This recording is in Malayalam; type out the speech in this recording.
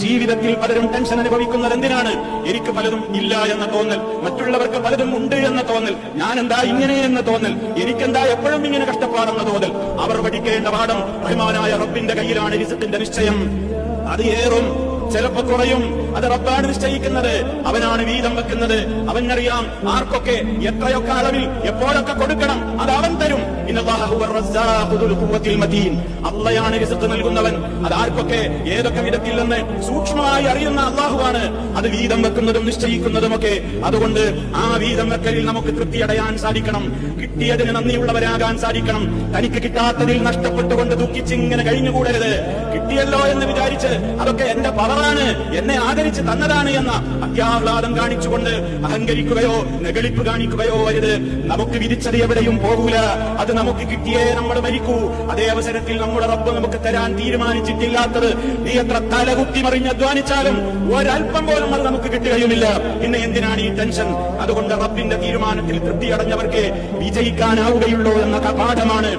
ജീവിതത്തിൽ പലരും ടെൻഷൻ അനുഭവിക്കുന്നത് എന്തിനാണ്? എനിക്ക് പലതും ഇല്ല എന്ന തോന്നൽ, മറ്റുള്ളവർക്ക് പലതും ഉണ്ട് എന്ന തോന്നൽ, ഞാൻ എന്താ ഇങ്ങനെ എന്ന തോന്നൽ, എനിക്കെന്താ എപ്പോഴും ഇങ്ങനെ കഷ്ടപ്പാടെന്ന തോന്നൽ. അവർ പഠിക്കേണ്ട പാഠം റഹ്മാനായ റബ്ബിന്റെ കയ്യിലാണ് റിസ്കിന്റെ നിശ്ചയം. അത് ഏറും, ചിലപ്പോ കുറയും. അത് റബ്ബാണ് നിശ്ചയിക്കുന്നത്. അവനാണ് വീതം വെക്കുന്നത്. അവനറിയാം ആർക്കൊക്കെ എത്രയൊക്കെ അളവിൽ എപ്പോഴൊക്കെ കൊടുക്കണം. അത് അവൻ തരും. അള്ളയാണ് റിസ്ക് നൽകുന്നവൻ. അത് ആർക്കൊക്കെ ഏതൊക്കെ വിധത്തിൽ നിന്ന് സൂക്ഷ്മമായി അറിയുന്ന അള്ളാഹുവാണ്. അത് വീതം വെക്കുന്നതും നിശ്ചയിക്കുന്നതുമൊക്കെ. അതുകൊണ്ട് ആ വീതം വെക്കലിൽ നമുക്ക് തൃപ്തിയടയാൻ സാധിക്കണം. കിട്ടിയതിന് നന്ദിയുള്ളവരാകാൻ സാധിക്കണം. തനിക്ക് കിട്ടാത്തതിൽ നഷ്ടപ്പെട്ടുകൊണ്ട് ദുഃഖിച്ചിങ്ങനെ കഴിഞ്ഞുകൂടരുത്. കിട്ടിയല്ലോ എന്ന് വിചാരിച്ച് അതൊക്കെ എന്റെ പവറാണ്, എന്നെ ആദരിച്ച് തന്നതാണ് എന്ന അത്യാഹ്ലാദം കാണിച്ചുകൊണ്ട് അഹങ്കരിക്കുകയോ നെഗളിപ്പ് കാണിക്കുകയോ അരുത്. നമുക്ക് വിധിച്ചത് എവിടെയും പോകൂല. അത് നമുക്ക് കിട്ടിയേ നമ്മൾ മരിക്കൂ. അതേ അവസരത്തിൽ നമ്മുടെ റബ്ബ് നമുക്ക് തരാൻ തീരുമാനിച്ചിട്ടില്ലാത്തത് നീ എത്ര തലകുത്തി മറിഞ്ഞ് അധ്വാനിച്ചാലും ഒരൽപ്പം പോലും അത് നമുക്ക് കിട്ടുകയുമില്ല. പിന്നെ എന്തിനാണ് ഈ ടെൻഷൻ? അതുകൊണ്ട് റബ്ബിന്റെ തീരുമാനത്തിൽ തൃപ്തിയടഞ്ഞവർക്ക് വിജയിക്കാനാവുകയുള്ളൂ എന്ന പാഠമാണ്